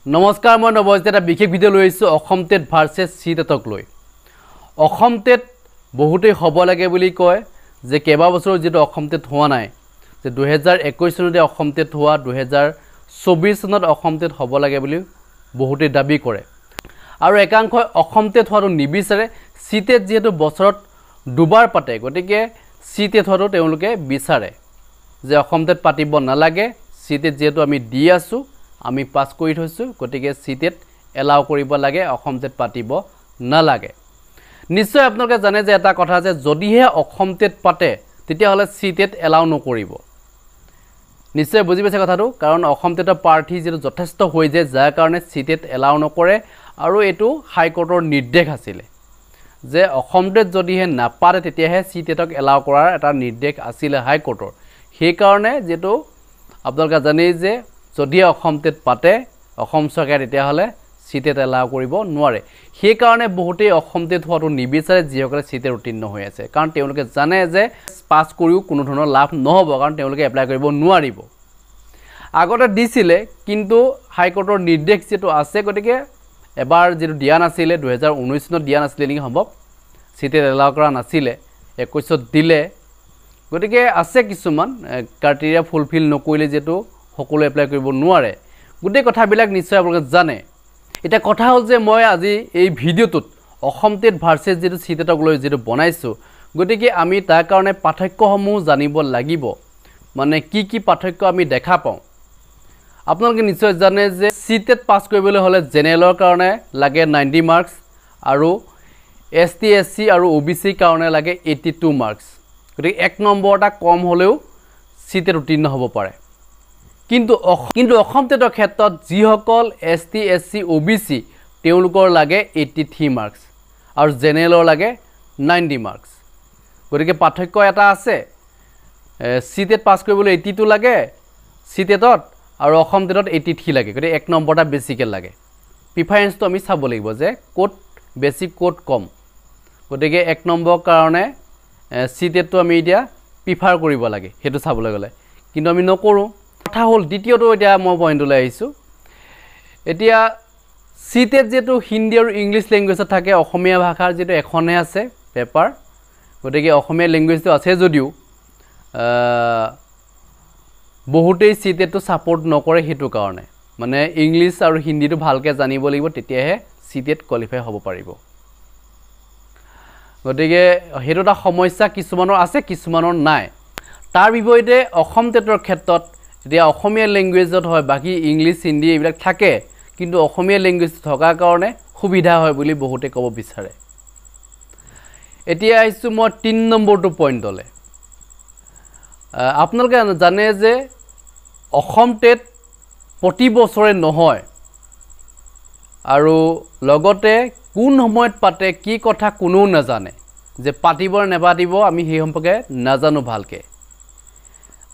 নমস্কাৰ মই নৱজিত এটা বিশেষ ভিডিঅ' লৈ আহিছোঁ অসম টেট ভাৰ্চেছ চিটেটক লৈ অসম টেট বহুতেই হ'ব লাগে বুলি কয় যে কেইবা বছৰ যেটো অসম টেট হোৱা নাই যে 2021 চনতে অসম টেট হোৱা 2024 চনত অসম টেট হ'ব লাগে বুলি বহুতেই দাবী কৰে আৰু একাংশই অসম টেট হোৱাটো নিবিচাৰে চিটেট যেটো বছৰত দুবাৰ পাতে গতিকে চিটেট হোৱাটো তেওঁলোকে বিচাৰে যে অসম টেট পাতিব নালাগে চিটেট যেটো আমি দি আছো আমি পাস কৰি থৈছো গতিকে চিটেট এলাও কৰিব লাগে অসম টেট পাতিব নালাগে নিশ্চয় আপোনালোকে জানে যে এটা কথা আছে যদিহে অসম টেট পাতে তেতিয়া হলে চিটেট এলাও নকৰিব নিশ্চয় বুজি পাইছে কথাটো কাৰণ অসম টেটৰ প্ৰাৰ্থী যেটো যথেষ্ট হৈ যায় যাৰ কাৰণে চিটেট এলাও নকৰে আৰু এটো হাই কোৰ্টৰ নিৰ্দেশ আছিল যে অসম টেট যদিহে নাপাতে তেতিয়াহে চিটেটক এলাও কৰাৰ এটা নিৰ্দেশ আছিল হাই কোৰ্টৰ সেই কাৰণে যেটো আপোনালোকে জানে যে যদি অসম টেট পাতে অসম চৰকাৰে তেতিয়া হলে চিটেট এলাও কৰিব নোৱাৰে সেই কাৰণে বহুতেই অসম টেট হোৱাটো নিবিচাৰে যিসকলে চিটেট উত্তীৰ্ণ হৈ আছে কাৰণ তেওঁলোকে জানে যে পাস কৰিও কোনো ধৰণৰ লাভ নহব কাৰণ তেওঁলোকে এপ্লাই কৰিব নোৱাৰিব আগতে দিছিলে কিন্তু হাই কোৰ্টৰ নিৰ্দেশ যেটো আছে গতিকে এবাৰ যেটো দিয়া নাছিলে 2019 চনত দিয়া নাছিলে নেকি সম্ভৱ চিটেট এলাও কৰা নাছিলে 21 দিলে গতিকে আছে কিছুমান ক্ৰাইটেৰিয়া ফুলফিল নকৰিলে যেটো সকলো এপ্লাই কৰিব নোৱাৰে গোটেই কথাবিলাক নিশ্চয় আপোনালোকে জানে এটা কথা হল যে মই আজি এই ভিডিওটোত অসম টেট ভাৰ্চেছ যেটো চিটেটক লৈ যেটো বনাইছো গতিকে আমি তাৰ কাৰণে পাঠ্যসমূহ জানিব লাগিব মানে কি পাঠ্য আমি দেখা পাওঁ আপোনালোকে নিশ্চয় জানে যে চিটেট পাস কৰিবলৈ হলে জেনেৰেলৰ কাৰণে লাগে 90 মাৰ্কস আৰু এসটি এসসি আৰু ওবিসি কাৰণে লাগে 82 মাৰ্কস গতিকে এক নম্বৰটা কম হলেও চিটেট উত্তীৰ্ণ হ'ব পাৰে কিন্তু অসম টেটৰ ক্ষেত্ৰত যিসকল এসটি এসসি ওবিসি তেওঁলোকৰ লাগে 83 মাৰ্কস আৰু জেনেৰেলৰ লাগে 90 মাৰ্কস গতিকে পাঠ্য এটা আছে চিটেট পাস কৰিবলৈ 82 লাগে চিটেটত আৰু অসম টেটত 83 লাগে গতিকে এক নম্বৰটা বেছিকে লাগে প্ৰিফাৰেন্সটো আমি চাব লাগিব যে কোড বেছি কোড কম গতিকে এক নম্বৰ কাৰণে চিটেটটো আমি এতিয়া প্ৰিফাৰ কৰিব লাগে হেতু চাবলৈ গলে কিন্তু আমি নকৰো কথা হল দ্বিতীয়টো এতিয়া মই পইণ্টলৈ আহিছো এতিয়া চিটেট যেটো হিন্দী আৰু ইংলিশ ল্যাঙ্গুৱেজত থাকে অসমীয়া ভাষাৰ যেটো এখনে আছে পেপাৰ গতিকে অসমীয়া ল্যাঙ্গুৱেজটো আছে যদিও বহুতেই চিটেটটো সাপোৰ্ট নকৰে হেতু কাৰণে মানে ইংলিশ আৰু হিন্দীটো ভালকে জানিব লাগিব তেতিয়াহে চিটেট কোৱালিফাই হ'ব পাৰিব গতিকে হেতু এটা সমস্যা কিছুমানৰ আছে কিছুমানৰ নাই তাৰ বিপৰীতে অসম টেটৰ ক্ষেত্ৰত এতিয়া অসমীয়া ল্যাঙ্গুৱেজত হয় বাকি ইংলিশ হিন্দী এইবিলাক থাকে কিন্তু অসমীয়া ল্যাঙ্গুৱেজ থকাৰ কাৰণে সুবিধা হয় বুলি বহুতে ক'ব বিচাৰে এতিয়া আহিছো মই 3 নম্বৰটো পইণ্টলে আপোনালোকে জানে যে অসম টেট প্ৰতি বছৰে নহয় আৰু লগতে কোন সময়ত পাতে কি কথা কোনো নাজানে যে পাতিব নেপাতিব আমি সেই সম্পৰ্কে নাজানো ভালকে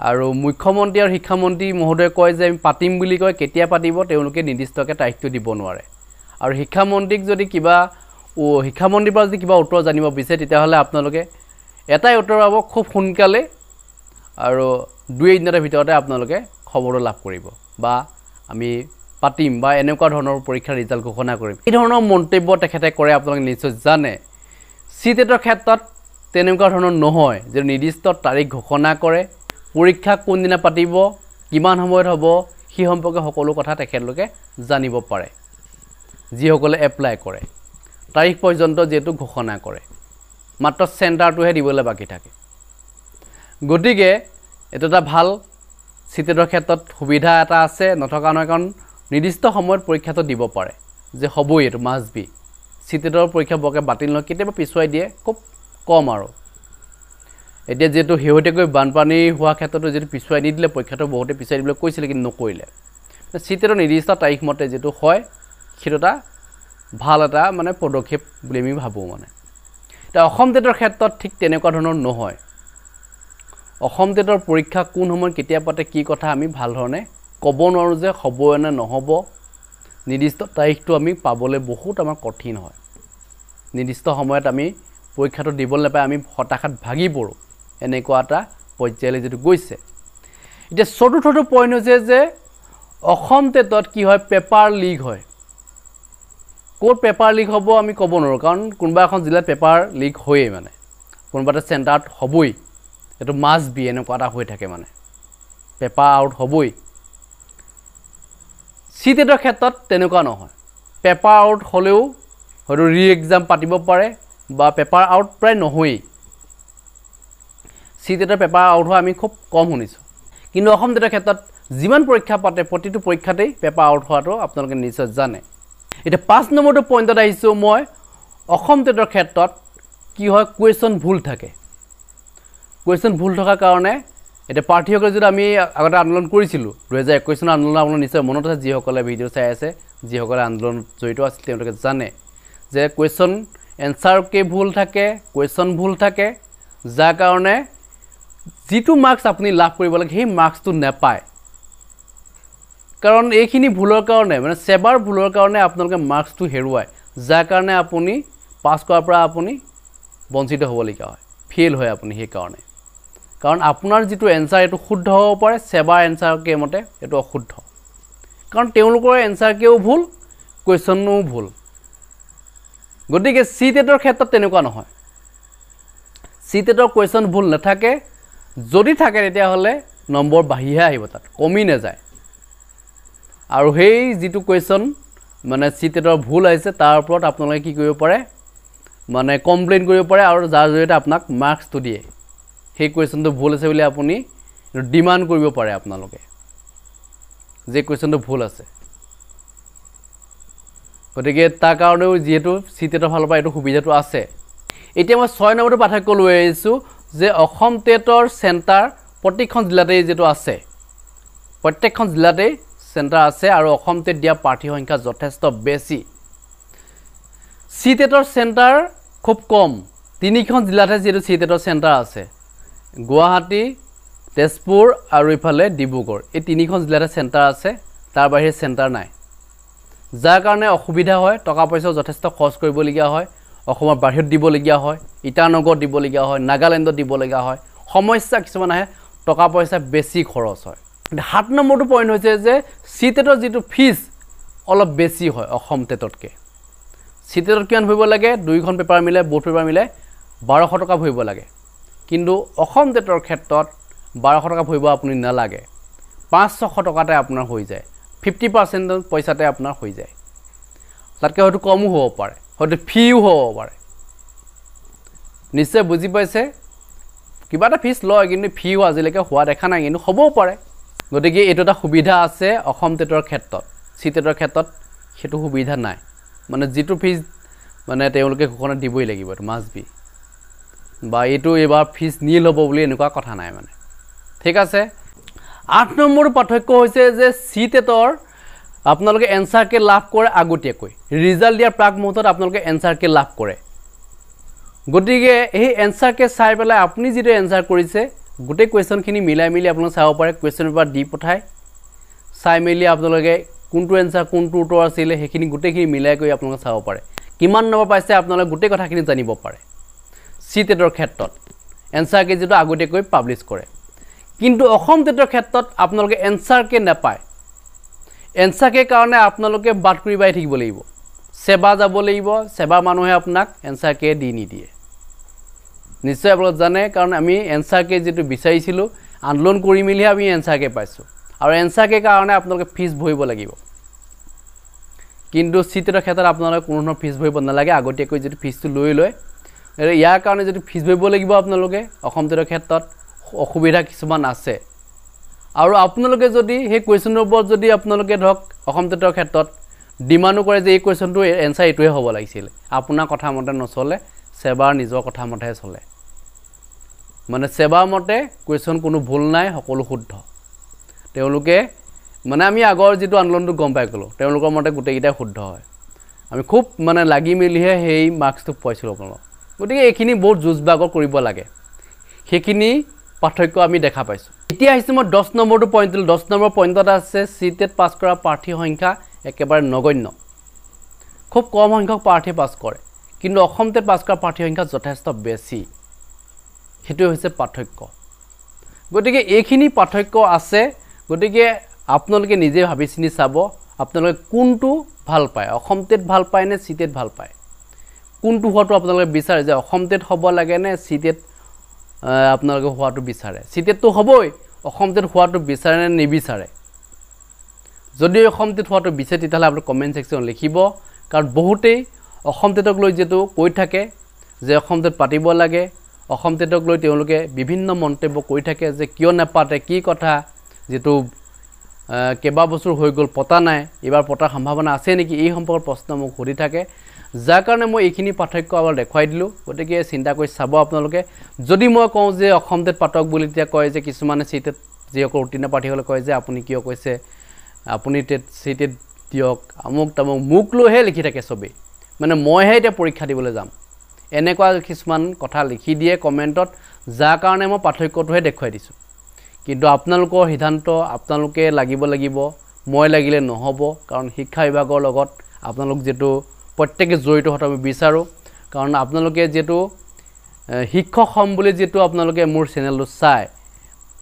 আৰু মুখ্যমন্ত্ৰী আৰু শিক্ষামন্ত্ৰী মহোদয় কয় যে আমি পাতিম বুলি কয় কেতিয়া পাতিব তেওঁলোকে নিৰ্দিষ্টকে তাৰিখটো দিব নোৱাৰে আৰু শিক্ষামন্ত্ৰীক যদি কিবা শিক্ষামন্ত্ৰীৰ পৰা যদি কিবা উত্তৰ জানিব বিচাৰে তেতিয়া হলে আপোনালোকে এটাই উত্তৰ পাব খুব সোনকালে আৰু 2 দিনৰ ভিতৰতে আপোনালোকে খবৰটো লাভ কৰিব বা আমি পাতিম বা এনেকুৱা ধৰণৰ পৰীক্ষাৰ ৰিজাল্ট ঘোষণা কৰিম এই ধৰণৰ মন্তব্য তেখেতে কৰে আপোনালোকে নিশ্চয় জানে চিটেটৰ ক্ষেত্ৰত তেনেকুৱা ধৰণৰ নহয় যে নিৰ্দিষ্ট তাৰিখ ঘোষণা কৰে পৰীক্ষা কোন দিনা পাতিব কিমান সময়ত হ'ব সেই সম্পৰ্কে সকলো কথা তেখেতলোকে জানিব পাৰে যিসকলে এপ্লাই কৰে তাৰিখ পৰ্যন্ত যেটো ঘোষণা কৰে মাত্ৰ চেণ্টাৰটোহে দিবলৈ বাকি থাকে গতিকে এটা ভাল চিটেটৰ ক্ষেত্ৰত সুবিধা এটা আছে নথকা নহয় কাৰণ নিৰ্দিষ্ট সময়ত পৰীক্ষাটো দিব পাৰে যে হ'বই এটো মাষ্ট বি চিটেটৰ পৰীক্ষা বকে বাতিল নহয় কেতিয়াবা পিছুৱাই দিয়ে খুব কম আৰু এতিয়া যেটো হেউটেকৈ বানপানী হোৱা ক্ষেত্ৰটো যেটো পিছুৱাই দিলে পৰীক্ষাটো বহুতে পিছুৱাই দিবলৈ কৈছিল কিন্তু নকৰিলে চিটেটৰ নিৰ্দিষ্ট তাৰিখ মতে যেটো হয় সেটা ভাল এটা মানে পদক্ষেপ বুলি আমি ভাবো মানে এটা অসম টেটৰ ক্ষেত্ৰত ঠিক তেনেকুৱা ধৰণৰ নহয় অসম টেটৰ পৰীক্ষা কোন সময়ত কেতিয়া পাতে কি কথা আমি ভাল ধৰণে ক'ব নোৱাৰো যে হ'ব নে নহব নিৰ্দিষ্ট তাৰিখটো আমি পাবলৈ বহুত আমাৰ কঠিন হয় নিৰ্দিষ্ট সময়ত আমি পৰীক্ষাটো দিবলৈ নাপাই আমি হতাশাত ভাগি পৰো এনেকুৱা এটা পৰ্যায়লৈ যেটো গৈছে এতিয়া চতুৰ্থটো পইণ্ট হৈছে যে অসম টেটত কি হয় পেপাৰ লিক হয় ক'ত পেপাৰ লিক হ'ব আমি ক'ব নোৱাৰোঁ কাৰণ কোনোবা এখন জিলাত পেপাৰ লিক হয়ে মানে কোনোবা এটা চেণ্টাৰত হ'বই এটো মাছ বি এনেকুৱা এটা হৈ থাকে মানে পেপাৰ আউট হ'বই সি টেটৰ ক্ষেত্ৰত তেনেকুৱা নহয় পেপাৰ আউট হ'লেও হয়তো ৰি এক্সাম পাতিব পাৰে বা পেপাৰ আউট প্ৰায় নহয়েই সি টেটৰ পেপাৰ আউট হোৱা আমি খুব কম শুনিছোঁ কিন্তু অসম টেটৰ ক্ষেত্ৰত যিমান পৰীক্ষা পাতে প্ৰতিটো পৰীক্ষাতেই পেপাৰ আউট হোৱাটো আপোনালোকে নিশ্চয় জানে এটা 5 নম্বৰটো পইণ্টত আহিছোঁ মই অসম টেটৰ ক্ষেত্ৰত কি হয় কুৱেশ্যন ভুল থাকে কুৱেশ্যন ভুল থকাৰ কাৰণে এটা প্ৰাৰ্থীসকলে যদি আমি আগতে আন্দোলন কৰিছিলোঁ 2021 চনৰ আন্দোলন আপোনালোকৰ নিশ্চয় মনত আছে যিসকলে ভিডিঅ' চাই আছে যিসকলে আন্দোলনত জড়িত আছিল তেওঁলোকে জানে যে কুৱেশ্যন এনসাৰকে ভুল থাকে কুৱেশ্যন ভুল থাকে যাৰ কাৰণে যিটো মাৰ্কছ আপুনি লাভ কৰিব লাগে সেই মাৰ্কছটো নাপায় কাৰণ এইখিনি ভুলৰ কাৰণে মানে সেবাৰ ভুলৰ কাৰণে আপোনালোকে মাৰ্কছটো হেৰুৱায় যাৰ কাৰণে আপুনি পাছ কৰাৰ পৰা আপুনি বঞ্চিত হ'বলগীয়া হয় ফেইল হয় আপুনি সেই কাৰণে কাৰণ আপোনাৰ যিটো এনসাৰ এটো শুদ্ধ হ'ব পাৰে সেবাৰ এনসাৰকে মতে এটো অশুদ্ধ কাৰণ তেওঁলোকৰ এনসাৰকেও ভুল কুৱেশ্যনও ভুল গতিকে সি টেটৰ ক্ষেত্ৰত তেনেকুৱা নহয় সি টেটৰ কুৱেশ্যন ভুল নাথাকে যদি থাকে তেতিয়াহ'লে নম্বৰ বাঢ়িহে আহিব তাত কমি নাযায় আৰু সেই যিটো কুৱেশ্যন মানে সি টেটৰ ভুল আহিছে তাৰ ওপৰত আপোনালোকে কি কৰিব পাৰে মানে কমপ্লেইন কৰিব পাৰে আৰু যাৰ জৰিয়তে আপোনাক মাৰ্কছটো দিয়ে সেই কুৱেশ্যনটো ভুল আছে বুলি আপুনি ডিমান্ড কৰিব পাৰে আপোনালোকে যে কুৱেশ্যনটো ভুল আছে গতিকে তাৰ কাৰণেও যেহেতু সি টেটৰ ফালৰ পৰা এইটো সুবিধাটো আছে এতিয়া মই 6 নম্বৰটো পাঠ্যক্ৰম লৈ আহিছোঁ যে অসম টেটৰ চেণ্টাৰ প্ৰতিখন জিলাতে যেটো আছে প্ৰত্যেকখন জিলাতে চেণ্টাৰ আছে আৰু অসম টেট দিয়া প্ৰাৰ্থী সংখ্যা যথেষ্ট বেছি সি টেটৰ চেণ্টাৰ খুব কম তিনিখন জিলাতে যেটো সি টেটৰ চেণ্টাৰ আছে গুৱাহাটী তেজপুৰ আৰু ইফালে ডিব্ৰুগড় এই তিনিখন জিলাতে চেণ্টাৰ আছে তাৰ বাহিৰে চেণ্টাৰ নাই যাৰ কাৰণে অসুবিধা হয় টকা পইচা যথেষ্ট খৰচ কৰিবলগীয়া হয় অসমৰ বাহিৰত দিবলগীয়া হয় ইটানগৰত দিবলগীয়া হয় নাগালেণ্ডত দিবলগীয়া হয় সমস্যা কিছুমান আহে টকা পইচা বেছি খৰচ হয় 7 নম্বৰটো পইণ্ট হৈছে যে সি টেটৰ যিটো ফিজ অলপ বেছি হয় অসম টেটতকৈ সি টেটত কিমান ভৰিব লাগে দুইখন পেপাৰ মিলে বোৰ্ড পেপাৰ মিলে 1200 টকা ভৰিব লাগে কিন্তু অসম টেটৰ ক্ষেত্ৰত 1200 টকা ভৰিব আপুনি নালাগে 500 টকাতে আপোনাৰ হৈ যায় 50% পইচাতে আপোনাৰ হৈ যায় তাতকৈ হয়তো কমো হ'ব পাৰে হয়তো ফিও হ'ব পাৰে নিশ্চয় বুজি পাইছে কিবা এটা ফিজ লয় কিন্তু ফিও আজিলৈকে হোৱা দেখা নাই কিন্তু হ'বও পাৰে গতিকে এইটো এটা সুবিধা আছে অসম টেটৰ ক্ষেত্ৰত সি টেটৰ ক্ষেত্ৰত সেইটো সুবিধা নাই মানে যিটো ফিজ মানে তেওঁলোকে ঘোষণা দিবই লাগিব এইটো মাষ্ট বি বা এইটো এবাৰ ফিজ নীল হ'ব বুলি এনেকুৱা কথা নাই মানে ঠিক আছে 8 নম্বৰ পাৰ্থক্য হৈছে যে সি টেটৰ আপোনালোকে এনসাৰকে লাভ কৰে আগতীয়াকৈ ৰিজাল্ট দিয়াৰ প্ৰাক মুহূৰ্তত আপোনালোকে এনসাৰকে লাভ কৰে গতিকে এই এনসাৰকে চাই পেলাই আপুনি যেটো এনসাৰ কৰিছে গোটেই কুৱেশ্যনখিনি মিলাই মিলি আপোনালোকে চাব পাৰে কুৱেশ্যন পেপাৰ দি পঠায় চাই মিলি আপোনালোকে কোনটো এনসাৰ কোনটো উত্তৰ আছিল সেইখিনি গোটেইখিনি মিলাই কৰি আপোনালোকে চাব পাৰে কিমান নম্বৰ পাইছে আপোনালোকে গোটেই কথাখিনি জানিব পাৰে সি টেটৰ ক্ষেত্ৰত এনসাৰকে যেটো আগতীয়াকৈ পাব্লিছ কৰে কিন্তু অসম টেটৰ ক্ষেত্ৰত আপোনালোকে এনসাৰকে নাপায় এনসাৰকে কাৰণে আপোনালোকে বাট কৰি বাই থাকিব লাগিব সেবা যাব লাগিব সেবা মানুহে আপোনাক এনসাৰকে দি নিদিয়ে নিশ্চয় আপোনালোকে জানে কাৰণ আমি এনসাৰকে যেটো বিচাৰিছিলোঁ আন্দোলন কৰি মিলি আমি এনসাৰকে পাইছোঁ আৰু এনসাৰকে কাৰণে আপোনালোকে ফিজ ভৰিব লাগিব কিন্তু সি টেটৰ ক্ষেত্ৰত আপোনালোকে কোনো ধৰণৰ ফিজ ভৰিব নালাগে আগতীয়াকৈ যেটো ফিজটো লৈ লয় ইয়াৰ কাৰণে যেটো ফিজ ভৰিব লাগিব আপোনালোকে অসম টেটৰ ক্ষেত্ৰত অসুবিধা কিছুমান আছে আৰু আপোনালোকে যদি সেই কুৱেশ্যনৰ ওপৰত যদি আপোনালোকে ধৰক অসম টেটৰ ক্ষেত্ৰত ডিমান্ড কৰে যে এই কুৱেশ্যনটো এনসাৰ এটোৱে হ'ব লাগিছিল আপোনাৰ কথা মতে নচলে সেবাৰ নিজৰ কথা মতেহে চলে মানে সেবাৰ মতে কুৱেশ্যন কোনো ভুল নাই সকলো শুদ্ধ তেওঁলোকে মানে আমি আগৰ যেটো আন্দোলনটো গম পাই গলো তেওঁলোকৰ মতে গোটেইকেইটা শুদ্ধ হয় আমি খুব মানে লাগি মিলিহে সেই মাৰ্কছটো পাইছিলোঁ আপোনালোক গতিকে এইখিনি বহুত যুঁজবাগৰ কৰিব লাগে সেইখিনি পাৰ্থক্য আমি দেখা পাইছোঁ এতিয়া আহিছে মই 10 নম্বৰটো পইণ্ট 10 নম্বৰ পইণ্টত আছে সি টেট পাছ কৰা প্ৰাৰ্থী সংখ্যা একেবাৰে নগণ্য খুব কম সংখ্যক প্ৰাৰ্থী পাছ কৰে কিন্তু অসম টেট পাছ কৰা প্ৰাৰ্থী সংখ্যা যথেষ্ট বেছি সেইটো হৈছে পাৰ্থক্য গতিকে এইখিনি পাৰ্থক্য আছে গতিকে আপোনালোকে নিজে ভাবি চিনি চাব আপোনালোকে কোনটো ভাল পায় অসম টেট ভাল পায় নে চি টেট ভাল পায় কোনটো হোৱাটো আপোনালোকে বিচাৰে যে অসম টেট হ'ব লাগে নে চি টেট আপোনালোকে হোৱাটো বিচাৰে চি টেটটো হ'বই অসম টেট হোৱাটো বিচাৰে নে নিবিচাৰে যদি অসম টেট হোৱাটো বিচাৰে তেতিয়াহ'লে আপুনি কমেণ্ট ছেকশ্যনত লিখিব কাৰণ বহুতেই অসম টেটক লৈ যেটো কৈ থাকে যে অসম টেট পাতিব লাগে অসম টেটক লৈ তেওঁলোকে বিভিন্ন মন্তব্য কৰি থাকে যে কিয় নাপাতে কি কথা যেটো কেবা বছৰ হৈ গ'ল পতা নাই এবাৰ পতাৰ সম্ভাৱনা আছে নেকি এই সম্পৰ্কত প্ৰশ্ন মোক সুধি থাকে যাৰ কাৰণে মই এইখিনি পাৰ্থক্য আবাৰ দেখাই দিলো গতিকে চিন্তা কৰি চাব আপোনালোকে যদি মই কওঁ যে অসম টেট পাতক বুলি তেতিয়া কয় যে কিছুমানে চি টেট যিসকল উত্তীৰ্ণ প্ৰাৰ্থীসকলে কয় যে আপুনি কিয় কৈছে আপুনি টেট চি টেট দিয়ক আমুক তামুক মুক লৈহে লিখি থাকে সবে মানে মইহে এটা পৰীক্ষা দিবলৈ যাম এনেকুৱা কিছুমান কথা লিখি দিয়ে কমেন্টত যাৰ কাৰণে মই পাৰ্থক্যটোহে দেখাই দিছো কিন্তু আপোনালোকৰ সিদ্ধান্ত আপোনালোকে লাগিব মই লাগিলে নহব কাৰণ শিক্ষা বিভাগৰ লগত আপোনালোক যেটো প্ৰত্যেককে জড়িত হতে আমি বিচাৰো কাৰণ আপোনালোকে যেটো শিক্ষক হম বুলি যেটো আপোনালোকে মোৰ চেনেলটো চাই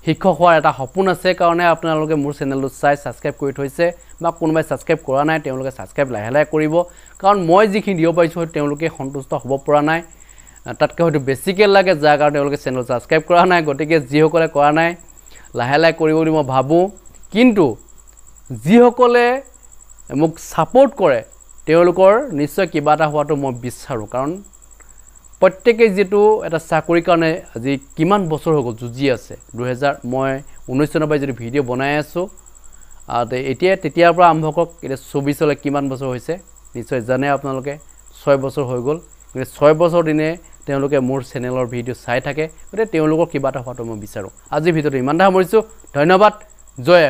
শিক্ষক হোৱাৰ এটা সপোন আছে কাৰণে আপোনালোকে মোৰ চেনেলটো চাই সাবস্ক্ৰাইব কৰি থৈছে বা কোনোবাই সাবস্ক্ৰাইব কৰা নাই তেওঁলোকে সাবস্ক্ৰাইব লাহে কৰিব কাৰণ মই যিখিনি দিব পাইছো তেওঁলোকে সন্তুষ্ট হ'ব পৰা নাই তাতকৈ হয়তো বেছিকে লাগে যাৰ কাৰণে তেওঁলোকে চেনেল সাবস্ক্ৰাইব কৰা নাই গতিকে যিসকলে কৰা নাই লাহে কৰিব বুলি মই ভাবো কিন্তু যিসকলে মোক সাপোৰ্ট কৰে তেওঁলোকৰ নিশ্চয় কিবা এটা হোৱাটো মই বিচাৰো কাৰণ প্ৰত্যেককে যেটো এটা চাকৰি কাৰণে আজি কিমান বছৰ হৈ গ'ল যুজি আছে 2000 মই 19 চনৰ পৰা যদি ভিডিও বনাই আছো এতিয়া তেতিয়াৰ পৰা আৰম্ভ কৰক এটা 24 লৈ কিমান বছৰ হৈছে নিশ্চয় জানে আপোনালোকে 6 বছৰ হৈ গ'ল কিন্তু 6 বছৰ দিনে তেওঁলোকে মোৰ চেনেলৰ ভিডিও চাই থাকে গতে তেওঁলোকৰ কিবা এটা হোৱাটো মই বিচাৰো আজি ভিডিওটো ইমান সামৰিছো ধন্যবাদ জয়